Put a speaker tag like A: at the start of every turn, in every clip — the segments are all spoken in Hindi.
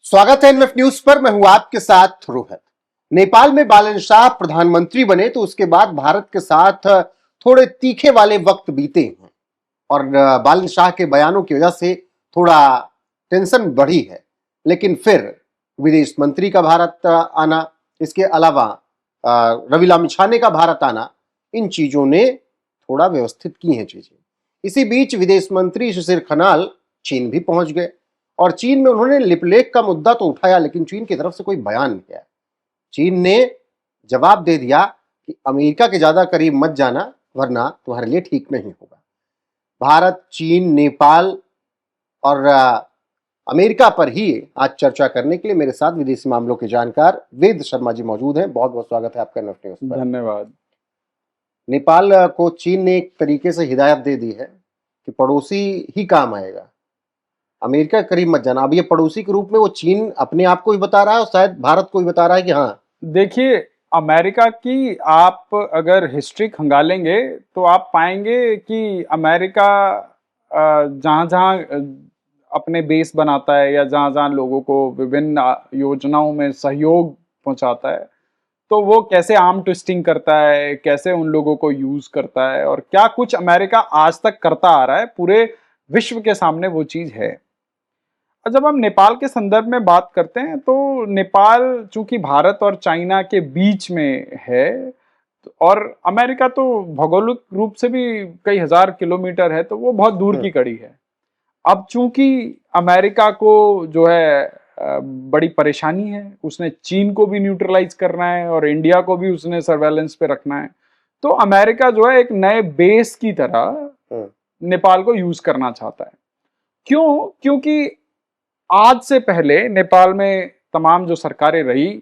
A: स्वागत है एनएफ न्यूज पर। मैं हूं आपके साथ रोहित। नेपाल में बालन शाह प्रधानमंत्री बने तो उसके बाद भारत के साथ थोड़े तीखे वाले वक्त बीते हैं और बालन शाह के बयानों की वजह से थोड़ा टेंशन बढ़ी है। लेकिन फिर विदेश मंत्री का भारत आना, इसके अलावा रवि लामिछाने का भारत आना, इन चीजों ने थोड़ा व्यवस्थित की हैं चीजें। इसी बीच विदेश मंत्री शिशिर खनाल चीन भी पहुंच गए और चीन में उन्होंने लिपलेख का मुद्दा तो उठाया, लेकिन चीन की तरफ से कोई बयान नहीं आया। चीन ने जवाब दे दिया कि अमेरिका के ज्यादा करीब मत जाना वरना तुम्हारे लिए ठीक नहीं होगा। भारत, चीन, नेपाल और अमेरिका पर ही आज चर्चा करने के लिए मेरे साथ विदेशी मामलों के जानकार वेद शर्मा जी मौजूद हैं। बहुत बहुत स्वागत है आपका एनएफ न्यूज पर।
B: धन्यवाद।
A: नेपाल को चीन ने एक तरीके से हिदायत दे दी है कि पड़ोसी ही काम आएगा, अमेरिका करीब मत जाना। अब ये पड़ोसी के रूप में वो चीन अपने आप को ही बता रहा है और शायद भारत को भी बता रहा है कि हाँ।
B: देखिए, अमेरिका की आप अगर हिस्ट्री खंगालेंगे तो आप पाएंगे कि अमेरिका जहाँ जहाँ अपने बेस बनाता है या जहाँ जहाँ लोगों को विभिन्न योजनाओं में सहयोग पहुंचाता है, तो वो कैसे आर्म ट्विस्टिंग करता है, कैसे उन लोगों को यूज करता है और क्या कुछ अमेरिका आज तक करता आ रहा है, पूरे विश्व के सामने वो चीज है। जब हम नेपाल के संदर्भ में बात करते हैं तो नेपाल चूंकि भारत और चाइना के बीच में है और अमेरिका तो भौगोलिक रूप से भी कई हजार किलोमीटर है, तो वो बहुत दूर की कड़ी है। अब चूंकि अमेरिका को जो है बड़ी परेशानी है, उसने चीन को भी न्यूट्रलाइज करना है और इंडिया को भी उसने सर्वेलेंस पे रखना है, तो अमेरिका जो है एक नए बेस की तरह नेपाल को यूज करना चाहता है। क्यों? क्योंकि आज से पहले नेपाल में तमाम जो सरकारें रही,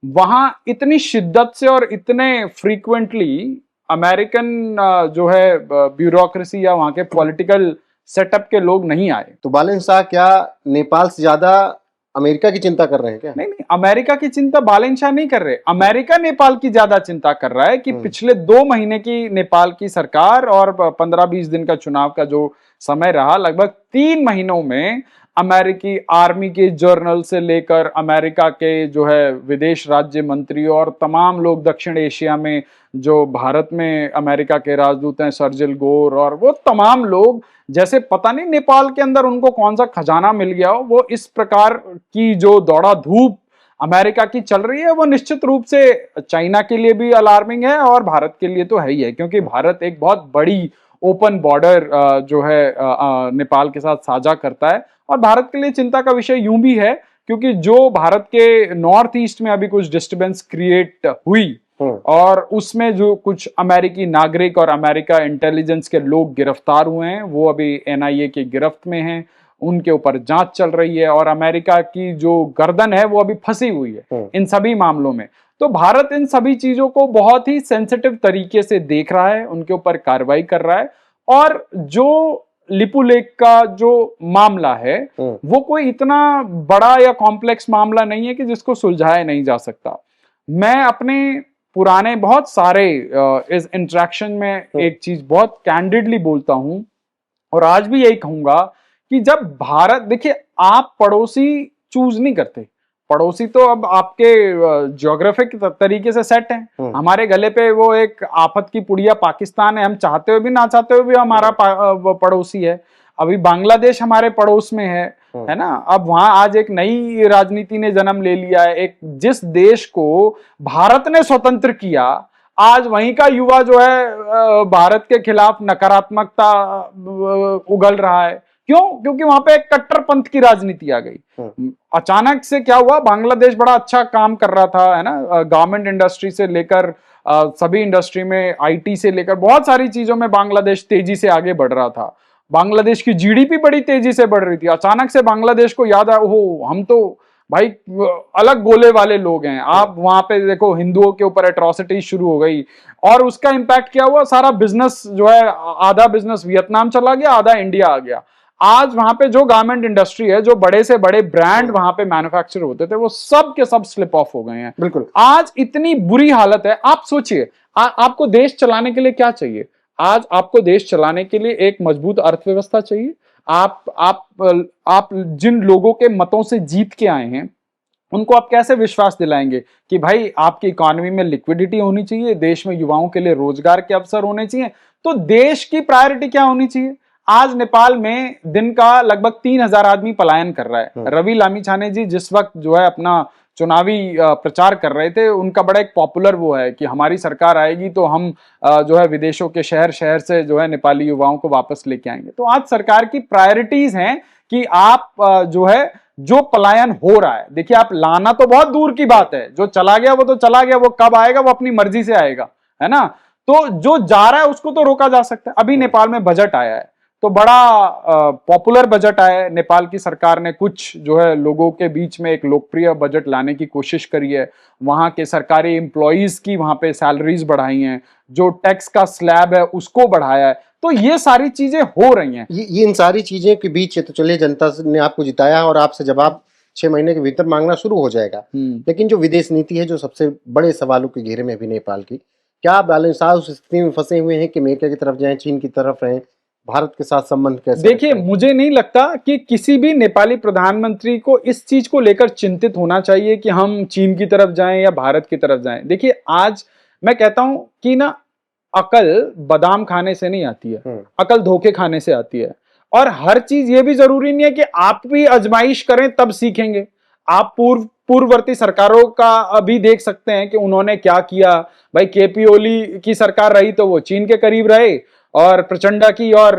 B: वहां इतनी शिद्दत से और इतने फ्रीक्वेंटली अमेरिकन जो है ब्यूरोक्रेसी या वहां के पॉलिटिकल सेटअप के लोग नहीं आए।
A: तो बालन शाह क्या नेपाल से ज्यादा अमेरिका की चिंता कर रहे हैं क्या?
B: नहीं, अमेरिका की चिंता बालन शाह नहीं कर रहे। अमेरिका नेपाल की ज्यादा चिंता कर रहा है कि पिछले 2 महीने की नेपाल की सरकार और 15-20 दिन का चुनाव का जो समय रहा, लगभग 3 महीनों में अमेरिकी आर्मी के जर्नल से लेकर अमेरिका के जो है विदेश राज्य मंत्री और तमाम लोग दक्षिण एशिया में जो भारत में अमेरिका के राजदूत हैं, सर्जिल गोर और वो तमाम लोग, जैसे पता नहीं नेपाल के अंदर उनको कौन सा खजाना मिल गया हो, वो इस प्रकार की जो दौड़ा धूप अमेरिका की चल रही है, वो निश्चित रूप से चाइना के लिए भी अलार्मिंग है और भारत के लिए तो है ही है, क्योंकि भारत एक बहुत बड़ी ओपन बॉर्डर जो है नेपाल के साथ साझा करता है। और भारत के लिए चिंता का विषय यूं भी है क्योंकि जो भारत के नॉर्थ ईस्ट में अभी कुछ डिस्टर्बेंस क्रिएट हुई और उसमें जो कुछ अमेरिकी नागरिक और अमेरिका इंटेलिजेंस के लोग गिरफ्तार हुए हैं, वो अभी एनआईए की गिरफ्त में हैं, उनके ऊपर जांच चल रही है और अमेरिका की जो गर्दन है वो अभी फंसी हुई है इन सभी मामलों में। तो भारत इन सभी चीजों को बहुत ही सेंसिटिव तरीके से देख रहा है, उनके ऊपर कार्रवाई कर रहा है और जो लिपुलेख का जो मामला है वो कोई इतना बड़ा या कॉम्प्लेक्स मामला नहीं है कि जिसको सुलझाया नहीं जा सकता। मैं अपने पुराने बहुत सारे इस इंटरेक्शन में एक चीज बहुत कैंडिडली बोलता हूं और आज भी यही कहूंगा कि जब भारत, देखिए आप पड़ोसी चूज नहीं करते, पड़ोसी तो अब आपके ज्योग्राफिक तरीके से सेट हैं। हमारे गले पे वो एक आफत की पुड़िया पाकिस्तान है, हम चाहते हुए भी ना चाहते हुए भी हमारा पड़ोसी है। अभी बांग्लादेश हमारे पड़ोस में है ना। अब वहां आज एक नई राजनीति ने जन्म ले लिया है। एक जिस देश को भारत ने स्वतंत्र किया, आज वहीं का युवा जो है भारत के खिलाफ नकारात्मकता उगल रहा है। क्यों? क्योंकि वहां पे एक कट्टरपंथ की राजनीति आ गई। अचानक से क्या हुआ, बांग्लादेश बड़ा अच्छा काम कर रहा था, है ना, गारमेंट इंडस्ट्री से लेकर सभी इंडस्ट्री में, आईटी से लेकर बहुत सारी चीजों में बांग्लादेश तेजी से आगे बढ़ रहा था। बांग्लादेश की जीडीपी बड़ी तेजी से बढ़ रही थी। अचानक से बांग्लादेश को याद आया, ओहो हम तो भाई अलग गोले वाले लोग हैं। आप वहां पे देखो हिंदुओं के ऊपर एट्रोसिटी शुरू हो गई और उसका इंपैक्ट क्या हुआ, सारा बिजनेस जो है, आधा बिजनेस वियतनाम चला गया, आधा इंडिया आ गया। आज वहां पे जो गारमेंट इंडस्ट्री है, जो बड़े से बड़े ब्रांड वहां पे मैन्युफैक्चर होते थे, वो सब के सब स्लिप ऑफ हो गए हैं।
A: बिल्कुल।
B: आज इतनी बुरी हालत है। आप सोचिए, आपको देश चलाने के लिए क्या चाहिए? आज आपको देश चलाने के लिए एक मजबूत अर्थव्यवस्था चाहिए, आप जिन लोगों के मतों से जीत के आए हैं उनको आप कैसे विश्वास दिलाएंगे कि भाई आपकी इकोनॉमी में लिक्विडिटी होनी चाहिए, देश में युवाओं के लिए रोजगार के अवसर होने चाहिए। तो देश की प्रायोरिटी क्या होनी चाहिए? आज नेपाल में दिन का लगभग 3,000 आदमी पलायन कर रहा है। रवि लामिछाने जी जिस वक्त जो है अपना चुनावी प्रचार कर रहे थे, उनका बड़ा एक पॉपुलर वो है कि हमारी सरकार आएगी तो हम जो है विदेशों के शहर शहर से जो है नेपाली युवाओं को वापस लेके आएंगे। तो आज सरकार की प्रायोरिटीज हैं कि आप जो है जो पलायन हो रहा है, देखिए आप लाना तो बहुत दूर की बात है, जो चला गया वो तो चला गया, वो कब आएगा वो अपनी मर्जी से आएगा, है ना। तो जो जा रहा है उसको तो रोका जा सकता है। अभी नेपाल में बजट आया है तो बड़ा पॉपुलर बजट आया है। नेपाल की सरकार ने कुछ जो है लोगों के बीच में एक लोकप्रिय बजट लाने की कोशिश करी है। वहां के सरकारी एम्प्लॉइज की वहां पे सैलरीज बढ़ाई हैं, जो टैक्स का स्लैब है उसको बढ़ाया है। तो ये सारी चीजें हो रही हैं।
A: ये इन सारी चीजें के बीच तो चलिए जनता ने आपको जिताया और आपसे जवाब 6 महीने के भीतर मांगना शुरू हो जाएगा। लेकिन जो विदेश नीति है, जो सबसे बड़े सवालों के घेरे में अभी नेपाल की, क्या बैलेंस उस स्थिति में फंसे हुए हैं कि अमेरिका की तरफ जाएं, चीन की तरफ रहें, भारत के साथ संबंध कैसे?
B: देखिए मुझे नहीं लगता कि किसी भी नेपाली प्रधानमंत्री को इस चीज को लेकर चिंतित होना चाहिए कि हम चीन की तरफ जाएं या भारत की तरफ जाएं। देखिए आज मैं कहता हूं कि ना, अकल बादाम खाने से नहीं आती है, अकल धोखे खाने से आती है। और हर चीज ये भी जरूरी नहीं है कि आप भी आजमाइश करें तब सीखेंगे। आप पूर्ववर्ती सरकारों का अभी देख सकते हैं कि उन्होंने क्या किया। भाई केपी ओली की सरकार रही तो वो चीन के करीब रहे, और प्रचंडा की और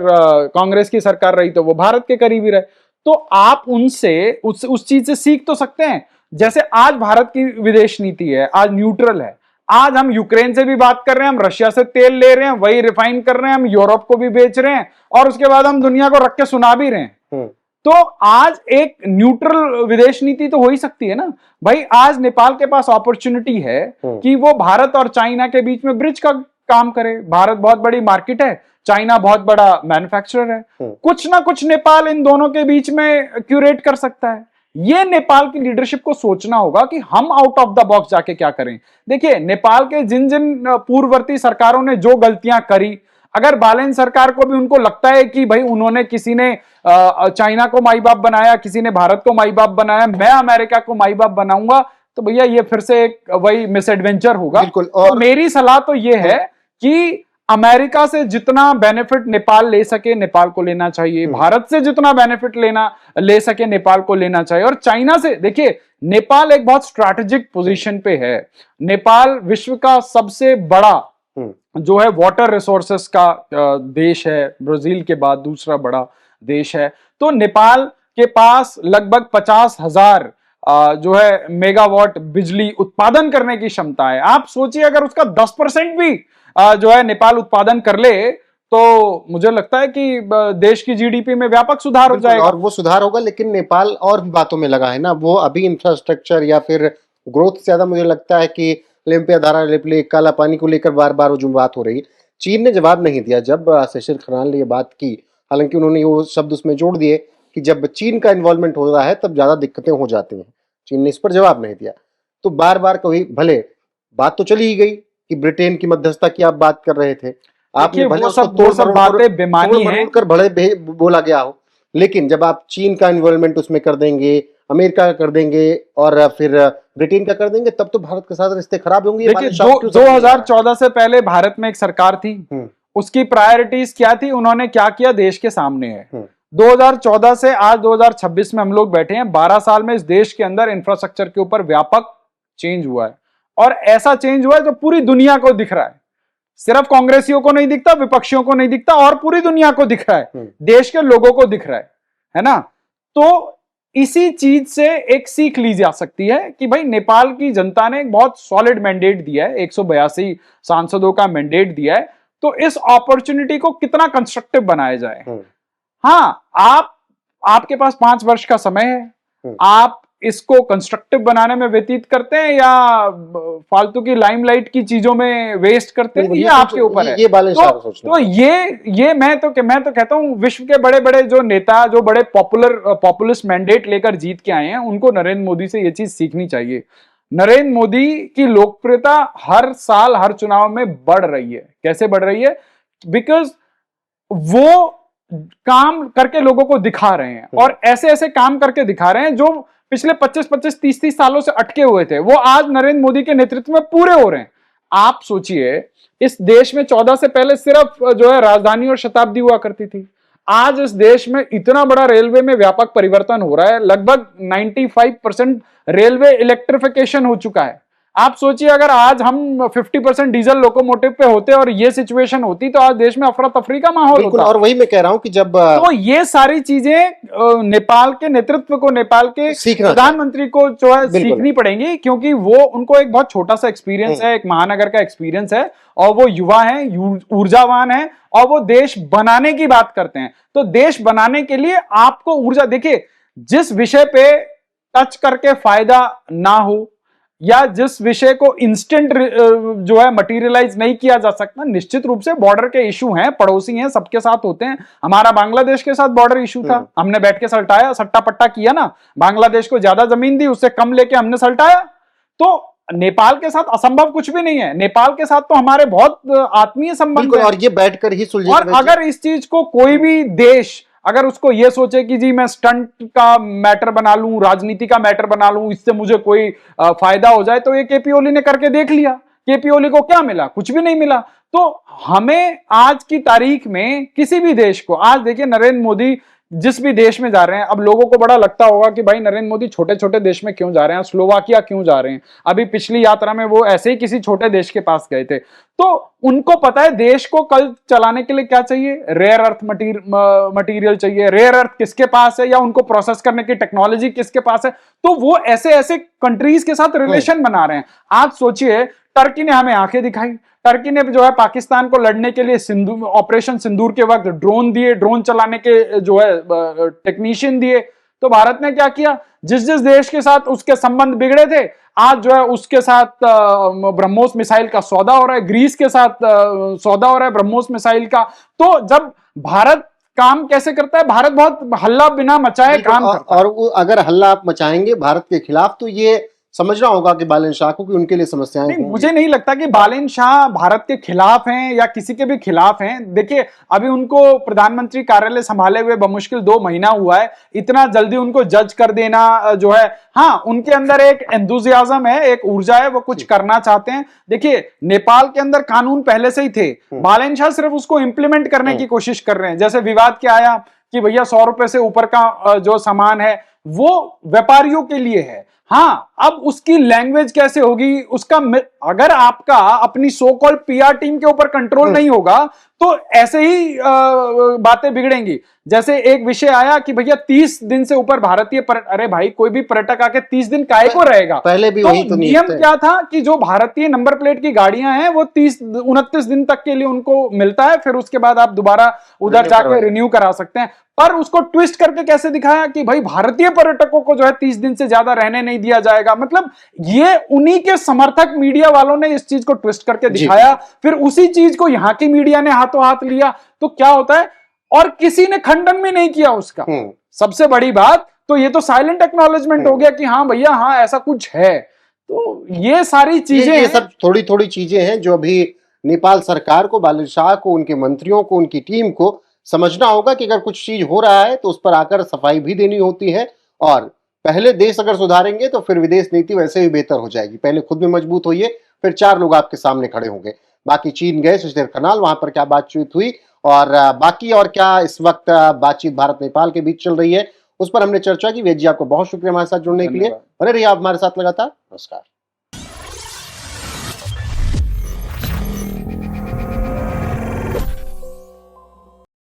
B: कांग्रेस की सरकार रही तो वो भारत के करीब ही रहे। तो आप उनसे उस चीज से सीख तो सकते हैं। जैसे आज भारत की विदेश नीति है, आज न्यूट्रल है। आज हम यूक्रेन से भी बात कर रहे हैं, हम रशिया से तेल ले रहे हैं, वही रिफाइन कर रहे हैं, हम यूरोप को भी बेच रहे हैं, और उसके बाद हम दुनिया को रख के सुना भी रहे हैं। तो आज एक न्यूट्रल विदेश नीति तो हो ही सकती है ना भाई। आज नेपाल के पास अपॉर्चुनिटी है कि वो भारत और चाइना के बीच में ब्रिज का काम करे। भारत बहुत बड़ी मार्केट है, चाइना बहुत बड़ा मैन्युफैक्चरर है, कुछ ना कुछ नेपाल इन दोनों के बीच में क्यूरेट कर सकता है। ये नेपाल की लीडरशिप को सोचना होगा कि हम आउट ऑफ द बॉक्स जाके क्या करें। देखिए नेपाल के जिन जिन पूर्ववर्ती सरकारों ने जो गलतियां करी, अगर बालेन सरकार को भी उनको लगता है कि भाई उन्होंने, किसी ने चाइना को माई बाप बनाया, किसी ने भारत को माई बाप बनाया, मैं अमेरिका को माई बाप बनाऊंगा, तो भैया ये फिर से एक वही मिस एडवेंचर होगा। और तो मेरी सलाह तो ये है कि अमेरिका से जितना बेनिफिट नेपाल ले सके नेपाल को लेना चाहिए, भारत से जितना बेनिफिट ले सके नेपाल को लेना चाहिए। और चाइना से, देखिए नेपाल एक बहुत स्ट्रैटेजिक पोजीशन पे है। नेपाल विश्व का सबसे बड़ा जो है वाटर रिसोर्सेस का देश है, ब्राजील के बाद दूसरा बड़ा देश है। तो नेपाल के पास लगभग 50,000 जो है मेगावाट बिजली उत्पादन करने की क्षमता है। आप सोचिए अगर उसका 10% भी जो है नेपाल उत्पादन कर ले तो मुझे लगता है कि देश की जीडीपी में व्यापक सुधार हो जाएगा।
A: और वो सुधार होगा, लेकिन नेपाल और भी बातों में लगा है ना। वो अभी इंफ्रास्ट्रक्चर या फिर ग्रोथ से ज्यादा मुझे लगता है कि लिम्पिया धारा, काला पानी को लेकर बार बार जो बात हो रही। चीन ने जवाब नहीं दिया जब शिशिर खनाल ने ये बात की, हालांकि उन्होंने वो शब्द उसमें जोड़ दिए कि जब चीन का इन्वॉल्वमेंट हो रहा है तब ज्यादा दिक्कतें हो जाती हैं। चीन ने इस पर जवाब नहीं दिया। तो बार बार कभी, भले बात तो चली ही गई कि ब्रिटेन की मध्यस्थता की आप बात कर रहे थे, आपने भले
B: वो सब बातें बेमानी हैं
A: कर भले बोला गया हो, लेकिन जब आप चीन का इन्वॉल्वमेंट उसमें कर देंगे, अमेरिका का कर देंगे और फिर ब्रिटेन का कर देंगे, तब तो भारत के साथ रिश्ते खराब होंगे।
B: देखिए 2014 से पहले भारत में एक सरकार थी, उसकी प्रायोरिटीज क्या थी, उन्होंने क्या किया देश के सामने है। 2014 से आज 2026 में हम लोग बैठे हैं। 12 साल में इस देश के अंदर इंफ्रास्ट्रक्चर के ऊपर व्यापक चेंज हुआ है, और ऐसा चेंज हुआ है जो पूरी दुनिया को दिख रहा है। सिर्फ कांग्रेसियों को नहीं दिखता, विपक्षियों को नहीं दिखता, और पूरी दुनिया को दिख रहा है, देश के लोगों को दिख रहा है ना। तो इसी चीज से एक सीख ली जा सकती है कि भाई नेपाल की जनता ने एक बहुत सॉलिड मैंडेट दिया है, 182 सांसदों का मैंडेट दिया है। तो इस अपॉर्चुनिटी को कितना कंस्ट्रक्टिव बनाया जाए। हाँ, आपके पास 5 वर्ष का समय है, आप इसको कंस्ट्रक्टिव बनाने में व्यतीत करते हैं या फालतू की लाइमलाइट की चीजों में वेस्ट करते हैं, ये आपके ऊपर है। तो ये मैं तो कहता हूं विश्व के बड़े बड़े जो नेता, जो बड़े पॉपुलिस्ट मैंडेट लेकर जीत के आए हैं, उनको नरेंद्र मोदी से ये चीज सीखनी चाहिए। नरेंद्र मोदी की लोकप्रियता हर साल हर चुनाव में बढ़ रही है। कैसे बढ़ रही है? बिकॉज वो काम करके लोगों को दिखा रहे हैं और ऐसे ऐसे काम करके दिखा रहे हैं जो पिछले 25-25 30-30 सालों से अटके हुए थे, वो आज नरेंद्र मोदी के नेतृत्व में पूरे हो रहे हैं। आप सोचिए, इस देश में 14 से पहले सिर्फ जो है राजधानी और शताब्दी हुआ करती थी। आज इस देश में इतना बड़ा रेलवे में व्यापक परिवर्तन हो रहा है, लगभग 95% रेलवे इलेक्ट्रिफिकेशन हो चुका है। आप सोचिए, अगर आज हम 50% डीजल लोकोमोटिव पे होते और ये सिचुएशन होती तो आज देश में अफरा तफरी का माहौल होता।
A: और वही मैं कह रहा हूं कि जब
B: तो ये सारी चीजें नेपाल के नेतृत्व को, नेपाल के प्रधानमंत्री को जो है सीखनी पड़ेंगी, क्योंकि वो उनको एक बहुत छोटा सा एक्सपीरियंस है, एक महानगर का एक्सपीरियंस है, और वो युवा हैं, ऊर्जावान हैं, और वो देश बनाने की बात करते हैं। तो देश बनाने के लिए आपको ऊर्जा, देखिए, जिस विषय पे टच करके फायदा ना हो या जिस विषय को इंस्टेंट जो है मटेरियलाइज नहीं किया जा सकता, निश्चित रूप से बॉर्डर के इशू हैं, पड़ोसी हैं, सबके साथ होते हैं। हमारा बांग्लादेश के साथ बॉर्डर इशू था, हमने बैठ के सल्टाया, सट्टा पट्टा किया ना, बांग्लादेश को ज्यादा जमीन दी, उससे कम लेके हमने सल्टाया। तो नेपाल के साथ असंभव कुछ भी नहीं है, नेपाल के साथ तो हमारे बहुत आत्मीय संबंध है,
A: और ये बैठकर ही सुलझे।
B: और अगर इस चीज को कोई भी देश अगर उसको ये सोचे कि जी मैं स्टंट का मैटर बना लूं, राजनीति का मैटर बना लूं, इससे मुझे कोई फायदा हो जाए, तो ये केपी ओली ने करके देख लिया। केपी ओली को क्या मिला? कुछ भी नहीं मिला। तो हमें आज की तारीख में किसी भी देश को, आज देखिए नरेंद्र मोदी जिस भी देश में जा रहे हैं, अब लोगों को बड़ा लगता होगा कि भाई नरेंद्र मोदी छोटे छोटे देश में क्यों जा रहे हैं, स्लोवाकिया क्यों जा रहे हैं, अभी पिछली यात्रा में वो ऐसे ही किसी छोटे देश के पास गए थे। तो उनको पता है देश को कल चलाने के लिए क्या चाहिए, रेयर अर्थ मटीरियल चाहिए। रेयर अर्थ किसके पास है, या उनको प्रोसेस करने की टेक्नोलॉजी किसके पास है, तो वो ऐसे ऐसे कंट्रीज के साथ रिलेशन बना रहे हैं। आप सोचिए, टर्की ने हमें आंखें दिखाई, टर्की ने जो है पाकिस्तान को लड़ने के लिए ऑपरेशन सिंदूर के वक्त ड्रोन दिए, ड्रोन चलाने के जो है टेक्नीशियन दिए। तो भारत ने क्या किया, जिस जिस देश के साथ उसके संबंध बिगड़े थे, आज जो है उसके साथ ब्रह्मोस मिसाइल का सौदा हो रहा है, ग्रीस के साथ सौदा हो रहा है ब्रह्मोस मिसाइल का। तो जब भारत काम कैसे करता है, भारत बहुत हल्ला बिना मचाए काम करता है।
A: और अगर हल्ला आप मचाएंगे भारत के खिलाफ, तो ये समझना होगा कि बालन शाह को कि उनके लिए समस्याएं
B: नहीं, मुझे नहीं लगता कि बालन शाह भारत के खिलाफ हैं या किसी के भी खिलाफ हैं। देखिए, अभी उनको प्रधानमंत्री कार्यालय संभाले हुए बमुश्किल 2 महीना हुआ है, इतना जल्दी उनको जज कर देना जो है, हाँ, उनके अंदर एक एंथुसियाज्म है, एक ऊर्जा है, वो कुछ करना चाहते हैं। देखिए, नेपाल के अंदर कानून पहले से ही थे, बालन शाह सिर्फ उसको इंप्लीमेंट करने की कोशिश कर रहे हैं। जैसे विवाद क्या आया कि भैया 100 रुपए से ऊपर का जो सामान है वो व्यापारियों के लिए है। हाँ, अब उसकी लैंग्वेज कैसे होगी, उसका अगर आपका अपनी सो कॉल्ड पीआर टीम के ऊपर कंट्रोल नहीं होगा तो ऐसे ही बातें बिगड़ेंगी। जैसे एक विषय आया कि भैया 30 दिन से ऊपर भारतीय अरे भाई, कोई भी पर्यटक आके 30 दिन काहे को रहेगा?
A: पहले भी वही तो
B: नियम क्या था कि जो भारतीय नंबर प्लेट की गाड़ियां हैं वो 29 दिन तक के लिए उनको मिलता है, फिर उसके बाद आप दोबारा उधर जाकर रिन्यू करा सकते हैं। पर उसको ट्विस्ट करके कैसे दिखाया कि भाई भारतीय पर्यटकों को जो है 30 दिन से ज्यादा रहने नहीं दिया जाएगा। मतलब ये उन्हीं के समर्थक मीडिया वालों ने इस चीज को ट्विस्ट करके दिखाया, फिर उसी चीज को यहां की मीडिया ने हाथों हाथ लिया। तो क्या होता है, और किसी ने खंडन भी नहीं किया उसका। सबसे बड़ी बात तो ये तो साइलेंट एक्नॉलेजमेंट हो गया कि हाँ भैया, हाँ ऐसा कुछ है। तो ये सारी चीजें,
A: ये सब थोड़ी थोड़ी चीजें हैं जो अभी नेपाल सरकार को, बालन शाह को, उनके मंत्रियों को, उनकी टीम को समझना होगा कि अगर कुछ चीज हो रहा है तो उस पर आकर सफाई भी देनी होती है। और पहले देश अगर सुधारेंगे तो फिर विदेश नीति वैसे भी बेहतर हो जाएगी। पहले खुद में मजबूत होइए, फिर 4 लोग आपके सामने खड़े होंगे। बाकी चीन गए शशिधर खनाल, वहां पर क्या बातचीत हुई और बाकी और क्या इस वक्त बातचीत भारत नेपाल के बीच चल रही है, उस पर हमने चर्चा की। वेद जी, आपको बहुत शुक्रिया हमारे साथ जुड़ने के लिए। बने रहिए आप हमारे साथ लगातार। नमस्कार।